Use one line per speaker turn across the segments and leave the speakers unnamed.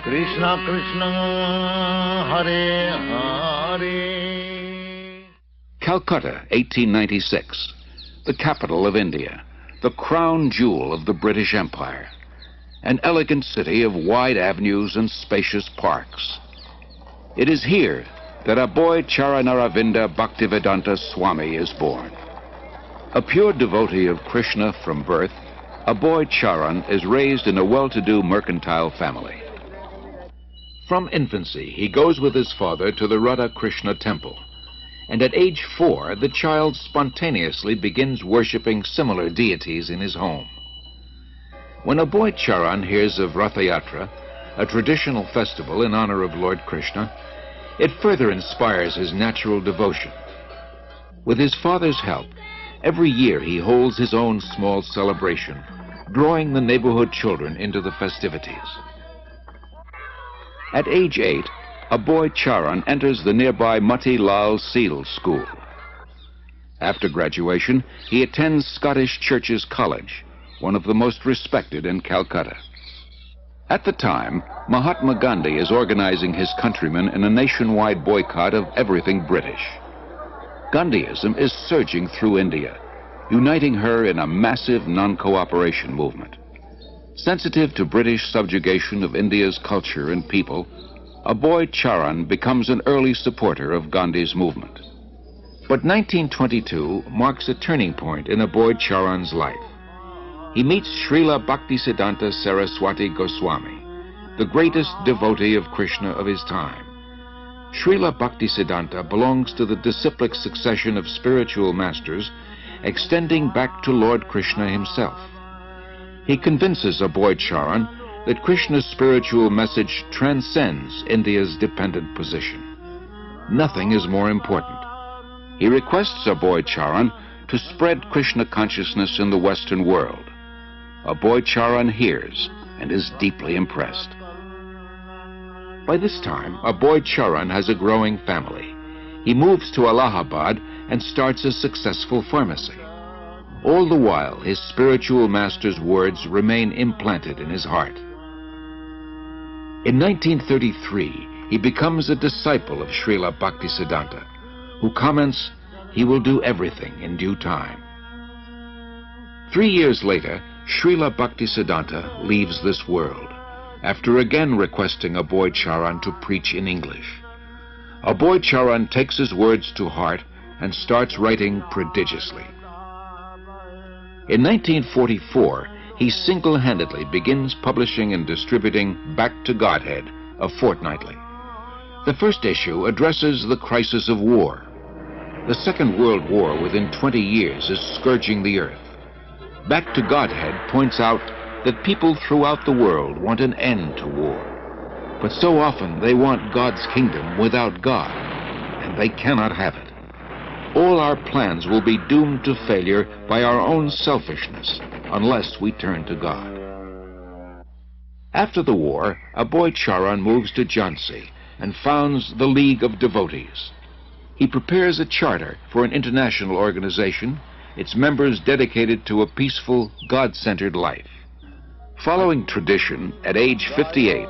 Krishna Krishna, Hare Hare.
Calcutta, 1896, the capital of India, the crown jewel of the British Empire, an elegant city of wide avenues and spacious parks. It is here that Aboy Charanaravinda Bhaktivedanta Swami is born. A pure devotee of Krishna from birth, Aboy Charan is raised in a well-to-do mercantile family. From infancy, he goes with his father to the Radha Krishna temple, and at age 4, the child spontaneously begins worshipping similar deities in his home. When Aboy Charan hears of Ratha Yatra, a traditional festival in honor of Lord Krishna, it further inspires his natural devotion. With his father's help, every year he holds his own small celebration, drawing the neighborhood children into the festivities. At age 8, Aboy Charan enters the nearby Mati Lal Seal School. After graduation, he attends Scottish Churches College, one of the most respected in Calcutta. At the time, Mahatma Gandhi is organizing his countrymen in a nationwide boycott of everything British. Gandhiism is surging through India, uniting her in a massive non-cooperation movement. Sensitive to British subjugation of India's culture and people, Aboy Charan becomes an early supporter of Gandhi's movement. But 1922 marks a turning point in Aboy Charan's life. He meets Srila Bhaktisiddhanta Saraswati Goswami, the greatest devotee of Krishna of his time. Srila Bhaktisiddhanta belongs to the disciplic succession of spiritual masters extending back to Lord Krishna himself. He convinces Aboy Charan that Krishna's spiritual message transcends India's dependent position. Nothing is more important. He requests Aboy Charan to spread Krishna consciousness in the Western world. Aboy Charan hears and is deeply impressed. By this time, Aboy Charan has a growing family. He moves to Allahabad and starts a successful pharmacy. All the while, his spiritual master's words remain implanted in his heart. In 1933, he becomes a disciple of Srila Bhaktisiddhanta, who comments, "He will do everything in due time." 3 years later, Srila Bhaktisiddhanta leaves this world, after again requesting Aboy Charan to preach in English. Aboy Charan takes his words to heart and starts writing prodigiously. In 1944, he single-handedly begins publishing and distributing Back to Godhead, a fortnightly. The first issue addresses the crisis of war. The Second World War within 20 years is scourging the earth. Back to Godhead points out that people throughout the world want an end to war. But so often they want God's kingdom without God, and they cannot have it. All our plans will be doomed to failure by our own selfishness unless we turn to God. After the war, Aboy Charan moves to Jhansi and founds the League of Devotees. He prepares a charter for an international organization, its members dedicated to a peaceful, God-centered life. Following tradition, at age 58,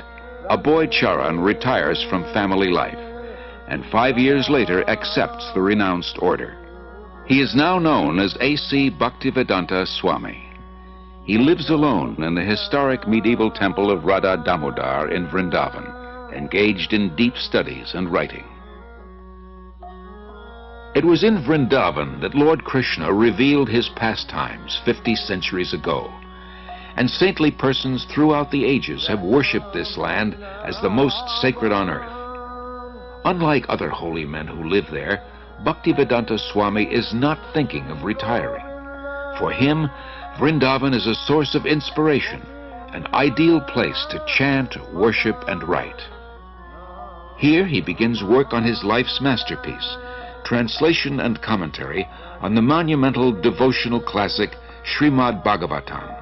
Aboy Charan retires from family life, and 5 years later accepts the renounced order. He is now known as A.C. Bhaktivedanta Swami. He lives alone in the historic medieval temple of Radha Damodar in Vrindavan, engaged in deep studies and writing. It was in Vrindavan that Lord Krishna revealed his pastimes 50 centuries ago, and saintly persons throughout the ages have worshipped this land as the most sacred on earth. Unlike other holy men who live there, Bhaktivedanta Swami is not thinking of retiring. For him, Vrindavan is a source of inspiration, an ideal place to chant, worship, and write. Here he begins work on his life's masterpiece, translation and commentary on the monumental devotional classic Srimad Bhagavatam.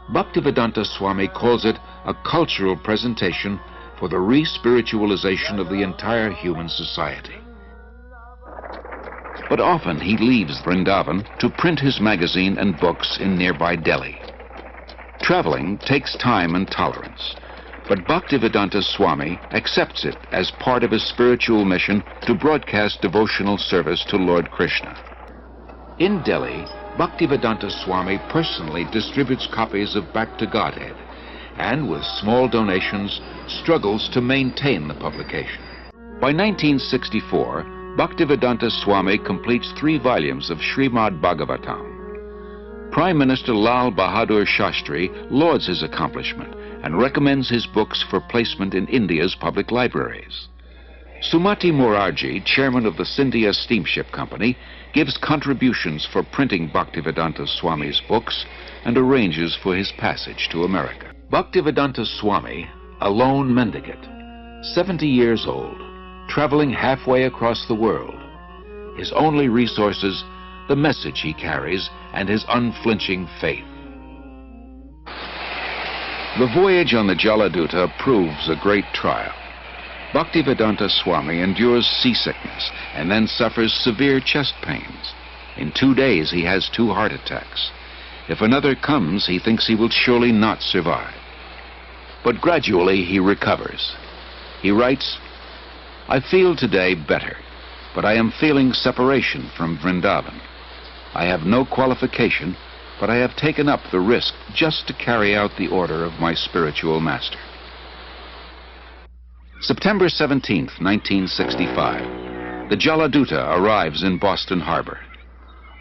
Bhaktivedanta Swami calls it a cultural presentation for the re-spiritualization of the entire human society. but often he leaves Vrindavan to print his magazine and books in nearby Delhi. Traveling takes time and tolerance, but Bhaktivedanta Swami accepts it as part of his spiritual mission to broadcast devotional service to Lord Krishna. In Delhi, Bhaktivedanta Swami personally distributes copies of Back to Godhead, and with small donations, struggles to maintain the publication. By 1964, Bhaktivedanta Swami completes 3 volumes of Srimad Bhagavatam. Prime Minister Lal Bahadur Shastri lauds his accomplishment and recommends his books for placement in India's public libraries. Sumati Morarji, chairman of the Scindia Steamship Company, gives contributions for printing Bhaktivedanta Swami's books and arranges for his passage to America. Bhaktivedanta Swami, a lone mendicant, 70 years old, traveling halfway across the world. His only resources, the message he carries and his unflinching faith. The voyage on the Jaladuta proves a great trial. Bhaktivedanta Swami endures seasickness and then suffers severe chest pains. In 2 days he has 2 heart attacks. If another comes, he thinks he will surely not survive. But gradually he recovers. He writes, "I feel today better, but I am feeling separation from Vrindavan. I have no qualification, but I have taken up the risk just to carry out the order of my spiritual master." September 17th, 1965. The Jaladuta arrives in Boston Harbor.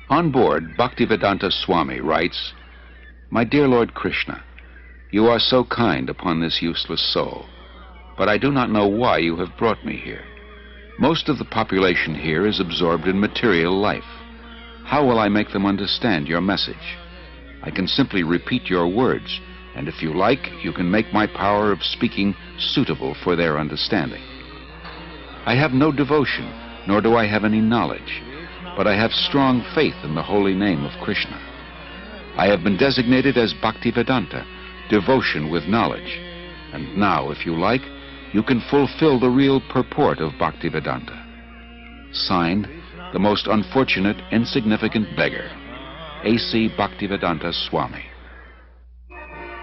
On board, Bhaktivedanta Swami writes, "My dear Lord Krishna, you are so kind upon this useless soul, but I do not know why you have brought me here. Most of the population here is absorbed in material life. How will I make them understand your message? I can simply repeat your words, and if you like, you can make my power of speaking suitable for their understanding. I have no devotion, nor do I have any knowledge, but I have strong faith in the holy name of Krishna. I have been designated as Bhaktivedanta, devotion with knowledge, and now, if you like, you can fulfill the real purport of Bhaktivedanta. Signed, the most unfortunate, insignificant beggar, A.C. Bhaktivedanta Swami."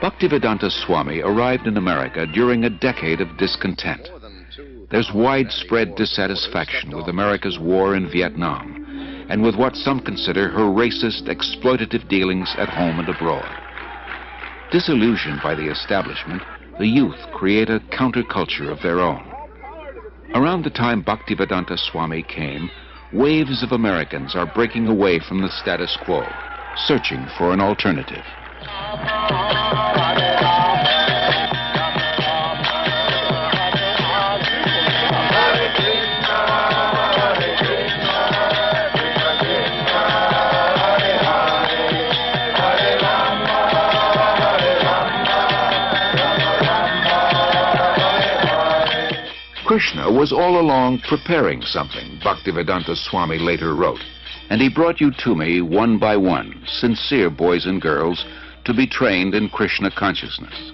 Bhaktivedanta Swami arrived in America during a decade of discontent. There's widespread dissatisfaction with America's war in Vietnam, and with what some consider her racist, exploitative dealings at home and abroad. Disillusioned by the establishment, the youth create a counterculture of their own. Around the time Bhaktivedanta Swami came, waves of Americans are breaking away from the status quo, searching for an alternative. Krishna was all along preparing something, Bhaktivedanta Swami later wrote, and he brought you to me one by one, sincere boys and girls, to be trained in Krishna consciousness.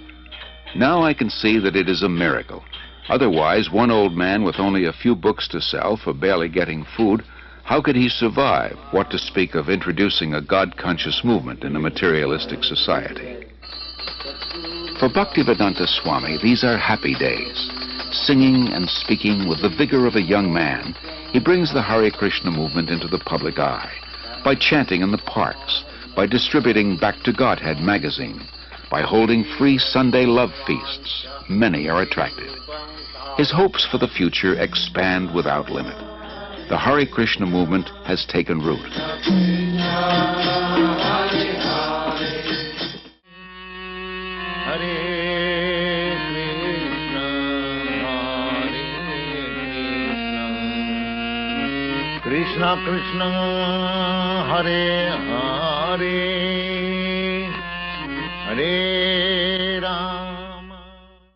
Now I can see that it is a miracle. Otherwise, one old man with only a few books to sell for barely getting food, how could he survive, what to speak of introducing a God-conscious movement in a materialistic society? For Bhaktivedanta Swami, these are happy days. Singing and speaking with the vigor of a young man, he brings the Hare Krishna movement into the public eye, by chanting in the parks, by distributing Back to Godhead magazine, by holding free Sunday love feasts. Many are attracted. His hopes for the future expand without limit. The Hare Krishna movement has taken root.
Krishna Krishna, Hare Hare, Hare Ram.